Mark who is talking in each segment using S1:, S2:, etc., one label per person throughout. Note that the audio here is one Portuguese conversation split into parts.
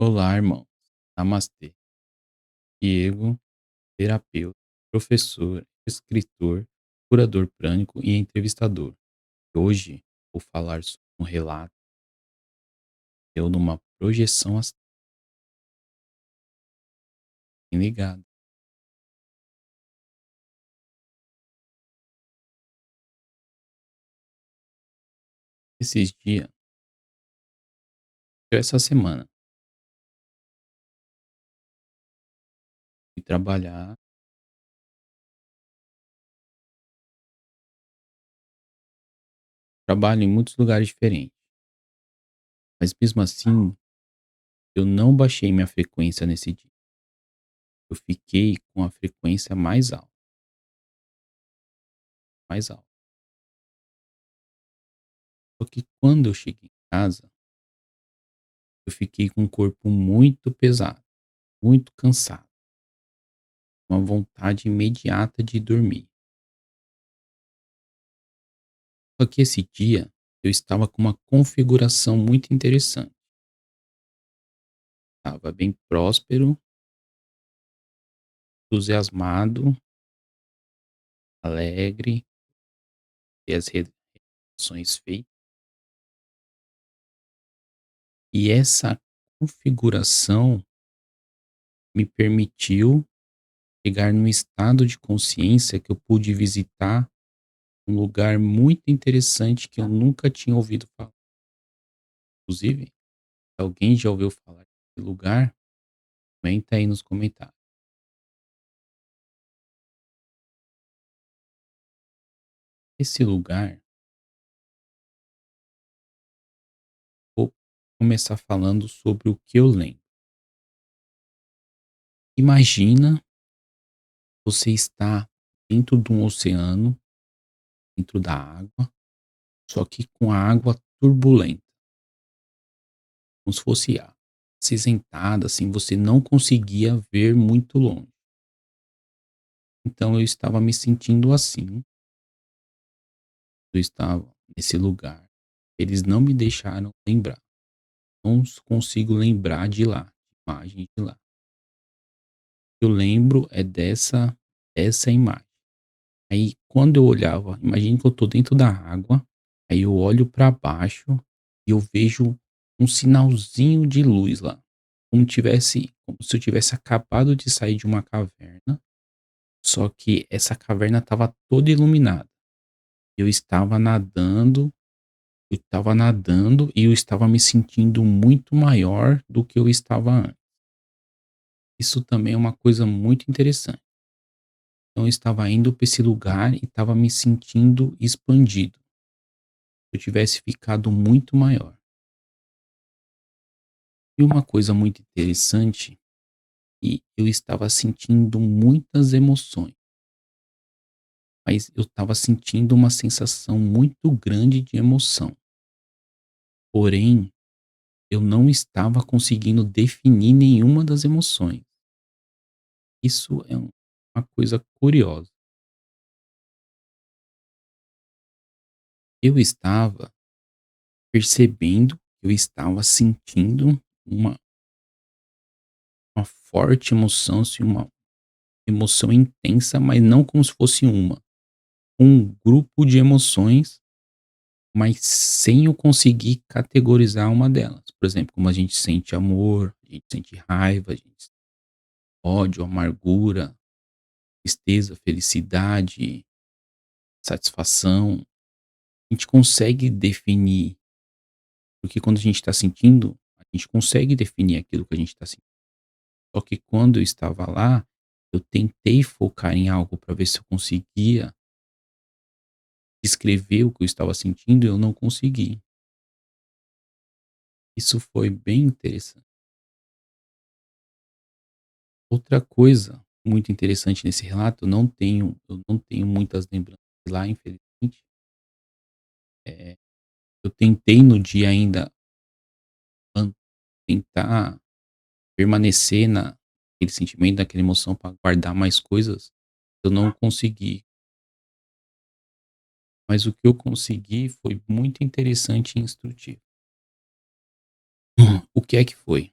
S1: Olá, irmão. Namastê. Diego, terapeuta, professor, escritor, curador prânico e entrevistador. Hoje vou falar sobre um relato eu numa projeção astral ligado. Esses dias, essa semana, fui trabalhar, trabalho em muitos lugares diferentes, mas mesmo assim, eu não baixei minha frequência nesse dia. Eu fiquei com a frequência mais alta. Só que quando eu cheguei em casa, eu fiquei com o corpo muito pesado, muito cansado, uma vontade imediata de dormir. Só que esse dia eu estava com uma configuração muito interessante. Estava bem próspero, entusiasmado, alegre, e as redações feitas. E essa configuração me permitiu chegar num estado de consciência que eu pude visitar um lugar muito interessante que eu nunca tinha ouvido falar. Inclusive, se alguém já ouviu falar desse lugar, comenta aí nos comentários. Esse lugar, vou começar falando sobre o que eu lembro. Imagina você estar dentro de um oceano, dentro da água, só que com a água turbulenta, como se fosse acinzentada, assim, você não conseguia ver muito longe. Então eu estava me sentindo assim, eu estava nesse lugar. Eles não me deixaram lembrar, não consigo lembrar de lá, imagem de lá. Eu lembro é dessa imagem. Aí quando eu olhava, imagine que eu tô dentro da água, aí eu olho para baixo e eu vejo um sinalzinho de luz lá, como se eu tivesse acabado de sair de uma caverna, só que essa caverna estava toda iluminada. Eu estava nadando, eu estava nadando e eu estava me sentindo muito maior do que eu estava antes. Isso também é uma coisa muito interessante. Então eu estava indo para esse lugar e estava me sentindo expandido. Eu tivesse ficado muito maior. E uma coisa muito interessante, e eu estava sentindo muitas emoções, mas eu estava sentindo uma sensação muito grande de emoção. Porém, eu não estava conseguindo definir nenhuma das emoções. Isso é uma coisa curiosa. Eu estava percebendo, eu estava sentindo uma, uma forte emoção, assim, uma emoção intensa, mas não como se fosse um grupo de emoções, mas sem eu conseguir categorizar uma delas. Por exemplo, como a gente sente amor, a gente sente raiva, a gente sente ódio, amargura, tristeza, felicidade, satisfação. A gente consegue definir, porque quando a gente está sentindo, a gente consegue definir aquilo que a gente está sentindo. Só que quando eu estava lá, eu tentei focar em algo para ver se eu conseguia descrever o que eu estava sentindo e eu não consegui. Isso foi bem interessante. Outra coisa muito interessante nesse relato, eu não tenho muitas lembranças lá, infelizmente. Eh, eu tentei no dia ainda man tentar permanecer naquele sentimento, naquela emoção para guardar mais coisas, eu não consegui. Mas o que eu consegui foi muito interessante e instrutivo. O que é que foi?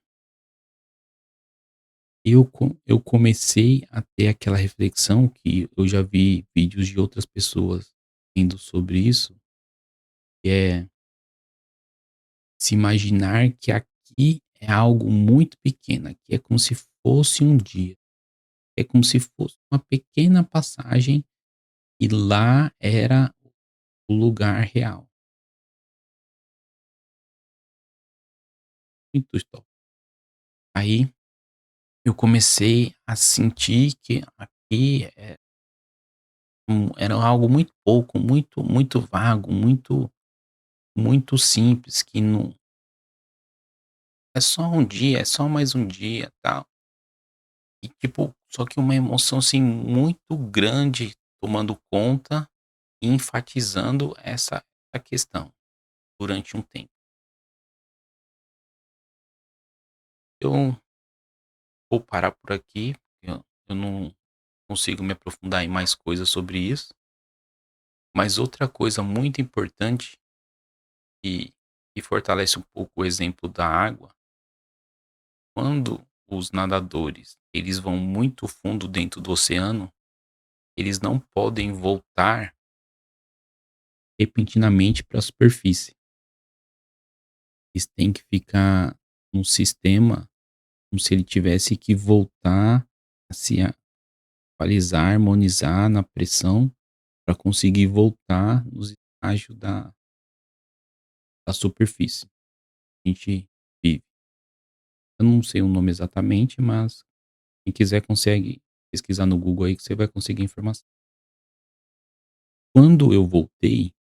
S1: Eu comecei a ter aquela reflexão que eu já vi vídeos de outras pessoas indo sobre isso, que é se imaginar que aqui é algo muito pequeno, aqui é como se fosse um dia, é como se fosse uma pequena passagem e lá era o lugar real. Muito top. Aí eu comecei a sentir que aqui era algo muito pouco, muito vago, muito simples, que não é só um dia, é só mais um dia, tal. E tipo, só que uma emoção, assim, muito grande tomando conta e enfatizando essa questão durante um tempo. Eu vou parar por aqui, eu não consigo me aprofundar em mais coisas sobre isso, mas outra coisa muito importante e que fortalece um pouco o exemplo da água, quando os nadadores, eles vão muito fundo dentro do oceano, eles não podem voltar repentinamente para a superfície. Eles têm que ficar num sistema como se ele tivesse que voltar a se equalizar, harmonizar na pressão para conseguir voltar nos estágios da superfície que a gente vive. Eu não sei o nome exatamente, mas quem quiser consegue pesquisar no Google aí que você vai conseguir informação. Quando eu voltei,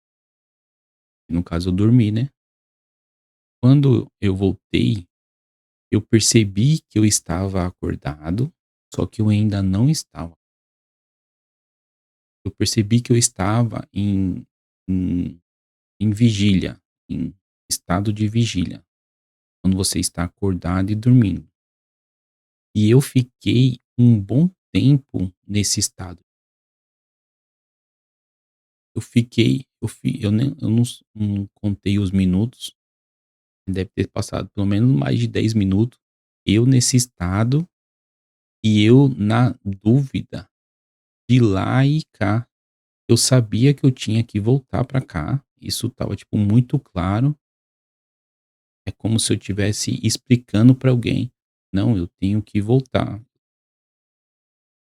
S1: no caso eu dormi, né, quando eu voltei, eu percebi que eu estava acordado, só que eu ainda não estava. Eu percebi que eu estava em em vigília, em estado de vigília, quando você está acordado e dormindo. E eu fiquei um bom tempo nesse estado. Eu fiquei eu nem eu não contei os minutos, deve ter passado pelo menos mais de 10 minutos, eu nesse estado e eu na dúvida de lá e cá. Eu sabia que eu tinha que voltar pra cá, isso estava, tipo, muito claro. É como se eu estivesse explicando pra alguém: "Não, eu tenho que voltar,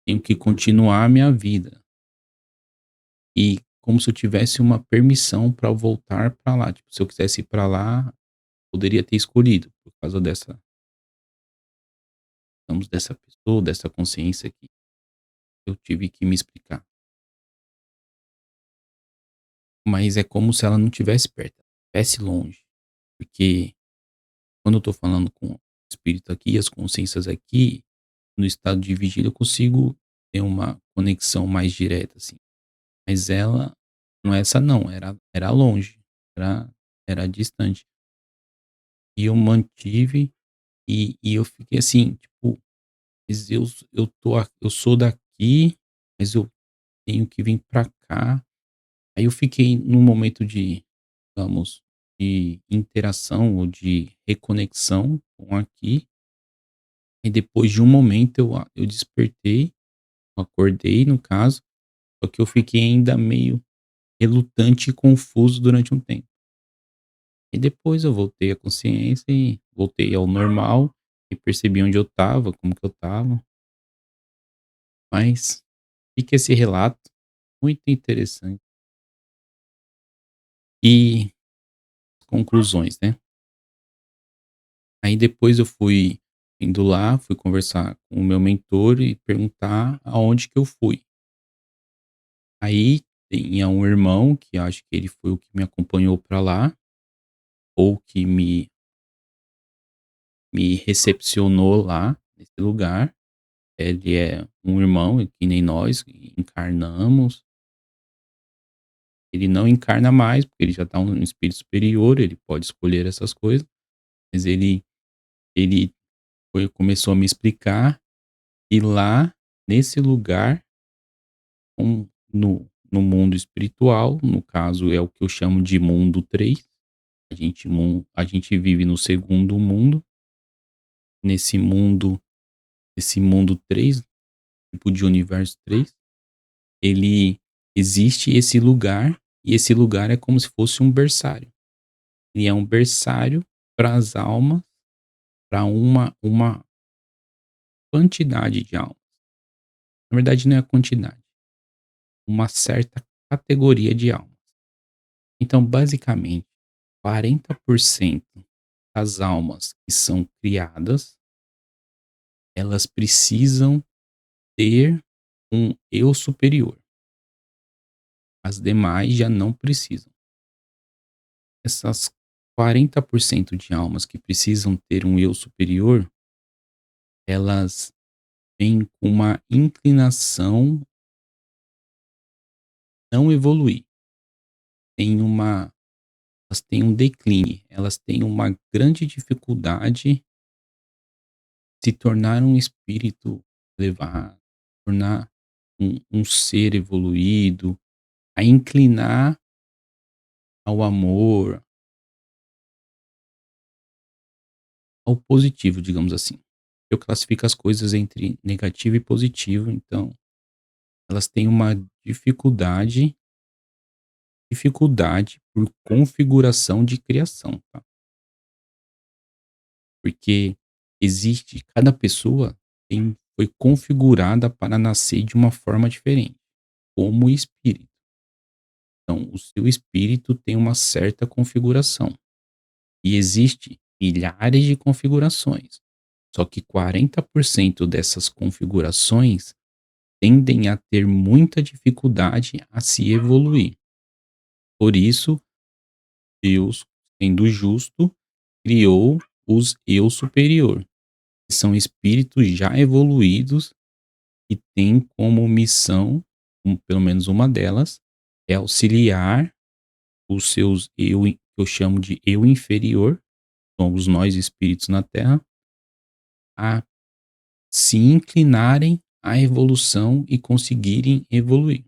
S1: tenho que continuar a minha vida". E como se eu tivesse uma permissão pra voltar pra lá, tipo, se eu quisesse ir pra lá, poderia ter escolhido, por causa dessa pessoa, dessa consciência que eu tive que me explicar. Mas é como se ela não tivesse perto, ela estivesse longe, porque quando eu tô falando com o espírito aqui, as consciências aqui, no estado de vigília eu consigo ter uma conexão mais direta, assim, mas ela com essa não, era longe, era distante. E eu mantive e eu fiquei assim, tipo, mas eu sou daqui, mas eu tenho que vir pra cá. Aí eu fiquei num momento de, digamos, de interação ou de reconexão com aqui, e depois de um momento eu despertei, eu acordei no caso, só que eu fiquei ainda meio relutante e confuso durante um tempo. E depois eu voltei à consciência e voltei ao normal e percebi onde eu estava, como que eu estava, mas fica esse relato muito interessante. E conclusões, né. Aí depois eu fui indo lá, fui conversar com o meu mentor e perguntar aonde que eu fui. Aí tinha um irmão que acho que ele foi o que me acompanhou pra lá, ou que me recepcionou lá, nesse lugar. Ele é um irmão que nem nós, encarnamos. Ele não encarna mais, porque ele já tá um espírito superior, ele pode escolher essas coisas, mas ele começou a me explicar, e lá, nesse lugar, no mundo espiritual, no caso é o que eu chamo de mundo 3. A gente vive no segundo mundo, nesse mundo esse mundo 3, tipo de universo 3, ele existe esse lugar, e esse lugar é como se fosse um berçário. Ele é um berçário para as almas, para uma quantidade de almas. Na verdade não é a quantidade, uma certa categoria de almas. Então, basicamente, 40% das almas que são criadas, elas precisam ter um eu superior. As demais já não precisam. Essas 40% de almas que precisam ter um eu superior, elas vêm com uma inclinação não evoluir. Tem uma Elas têm um declínio, elas têm uma grande dificuldade de se tornar um espírito elevado, tornar um ser evoluído, a inclinar ao amor, ao positivo, digamos assim. Eu classifico as coisas entre negativo e positivo, então elas têm uma dificuldade por configuração de criação, tá? Porque existe cada pessoa foi configurada para nascer de uma forma diferente, como espírito. Então, o seu espírito tem uma certa configuração. E existe milhares de configurações. Só que 40% dessas configurações tendem a ter muita dificuldade a se evoluir. Por isso, Deus, sendo justo, criou os eu superior, que são espíritos já evoluídos e têm como missão, pelo menos uma delas, é auxiliar os seus eu, que eu chamo de eu inferior, somos nós espíritos na Terra, a se inclinarem à evolução e conseguirem evoluir.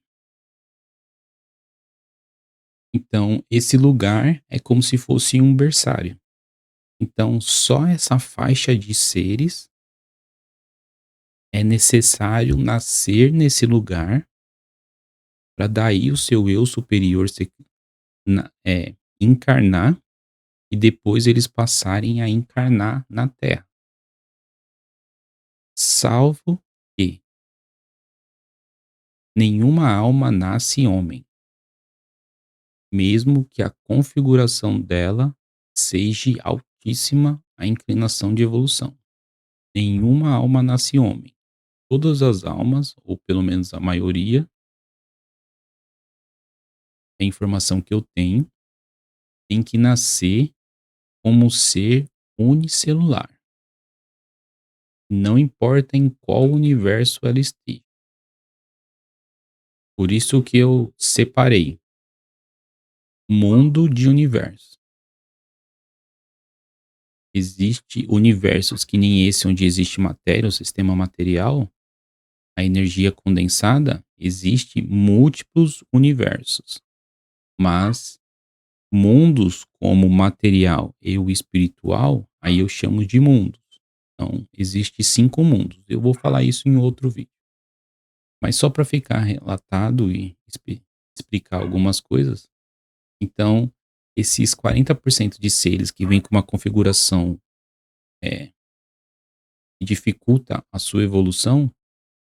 S1: Então, esse lugar é como se fosse um berçário. Então, só essa faixa de seres é necessário nascer nesse lugar para daí o seu eu superior encarnar e depois eles passarem a encarnar na Terra. Salvo que nenhuma alma nasce homem, mesmo que a configuração dela seja altíssima a inclinação de evolução. Nenhuma alma nasce homem. Todas as almas, ou pelo menos a maioria, a informação que eu tenho, tem que nascer como ser unicelular. Não importa em qual universo ela esteja. Por isso que eu separei mundo de universo. Existe universos que nem esse onde existe matéria, o sistema material, a energia condensada, existe múltiplos universos. Mas mundos como material e o espiritual, aí eu chamo de mundos. Então, existe 5 mundos. Eu vou falar isso em outro vídeo. Mas só para ficar relatado e explicar algumas coisas, então, esses 40% de seres que vêm com uma configuração que dificulta a sua evolução,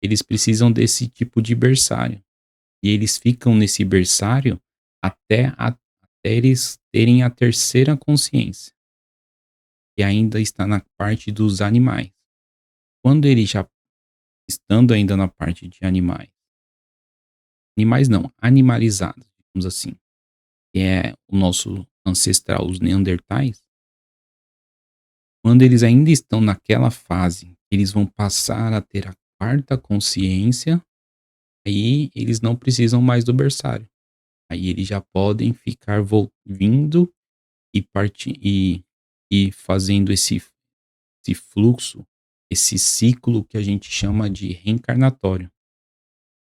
S1: eles precisam desse tipo de berçário. E eles ficam nesse berçário até eles terem a terceira consciência, que ainda está na parte dos animais. Quando ele já estando ainda na parte de animais não, animalizados, digamos assim, que é o nosso ancestral, os neandertais, quando eles ainda estão naquela fase, eles vão passar a ter a quarta consciência, aí eles não precisam mais do berçário. Aí eles já podem ficar vindo e fazendo esse fluxo, esse ciclo que a gente chama de reencarnatório,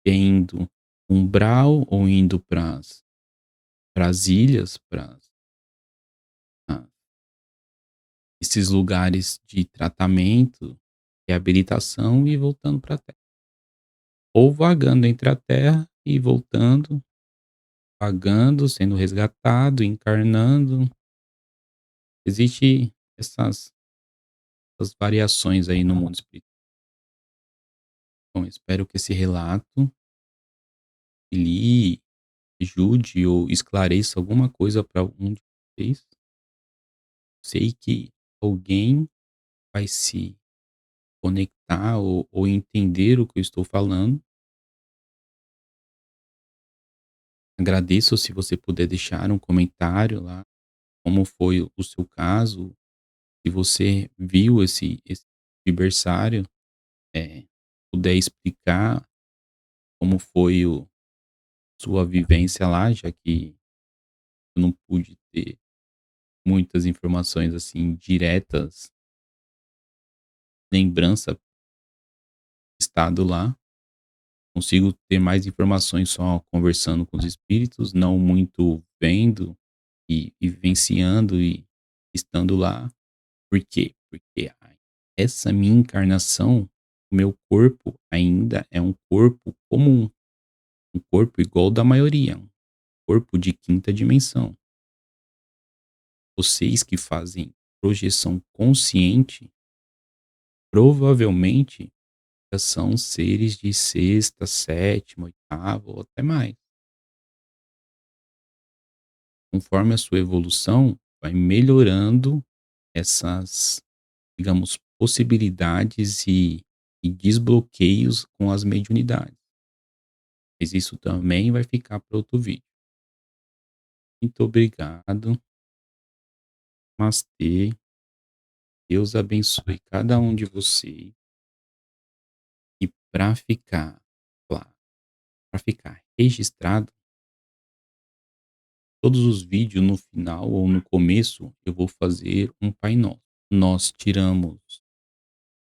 S1: que é indo umbral ou indo para as ilhas, para esses lugares de tratamento, reabilitação e voltando para a Terra. Ou vagando entre a Terra e voltando, vagando, sendo resgatado, encarnando. Existe essas variações aí no mundo espiritual. Bom, espero que esse relato lhe ajude ou esclareça alguma coisa para algum de vocês. Sei que alguém vai se conectar ou entender o que eu estou falando. Agradeço se você puder deixar um comentário lá, como foi o seu caso, se você viu esse aniversário, puder explicar como foi o sua vivência lá, já que eu não pude ter muitas informações, assim, diretas, lembrança estado lá. Consigo ter mais informações só conversando com os espíritos, não muito vendo e vivenciando e estando lá. Por quê? Porque essa minha encarnação, o meu corpo ainda é um corpo comum, um corpo igual ao da maioria, um corpo de quinta dimensão. Vocês que fazem projeção consciente, provavelmente já são seres de sexta, sétima, oitava ou até mais. Conforme a sua evolução, vai melhorando essas, digamos, possibilidades e desbloqueios com as mediunidades. Mas isso também vai ficar para outro vídeo. Muito obrigado. Namastê. Deus abençoe cada um de vocês. E para ficar, claro, para ficar registrado, todos os vídeos no final ou no começo eu vou fazer um Pai Nosso. Nós tiramos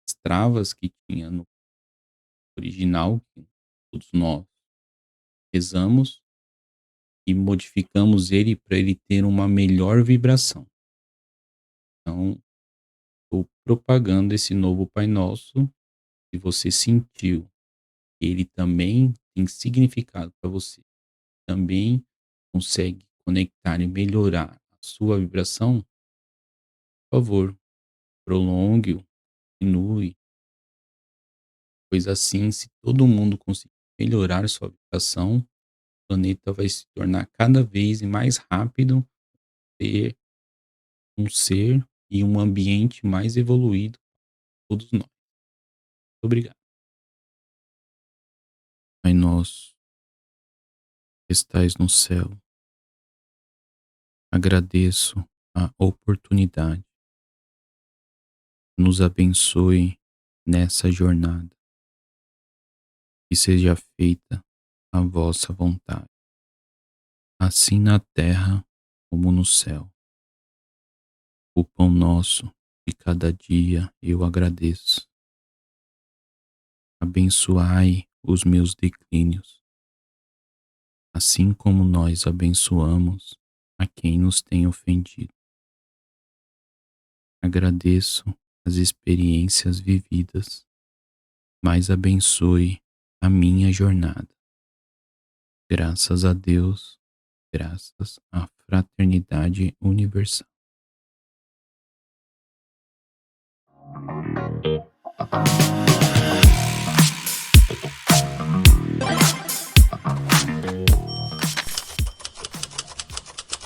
S1: as travas que tinha no original, que todos nós rezamos, e modificamos ele para ele ter uma melhor vibração. Então, estou propagando esse novo Pai Nosso. Se você sentiu que ele também tem significado para você, também consegue conectar e melhorar a sua vibração, por favor, prolongue-o, continue, pois assim, se todo mundo conseguir melhorar sua vibração, o planeta vai se tornar cada vez mais rápido, ter um ser e um ambiente mais evoluído para todos nós. Obrigado. Pai nosso, que estais no céu, agradeço a oportunidade. Nos abençoe nessa jornada. Que seja feita a vossa vontade, assim na terra como no céu. O pão nosso de cada dia eu agradeço. Abençoai os meus declínios, assim como nós abençoamos a quem nos tem ofendido. Agradeço as experiências vividas, mas abençoe a minha jornada. Graças a Deus, graças à fraternidade universal.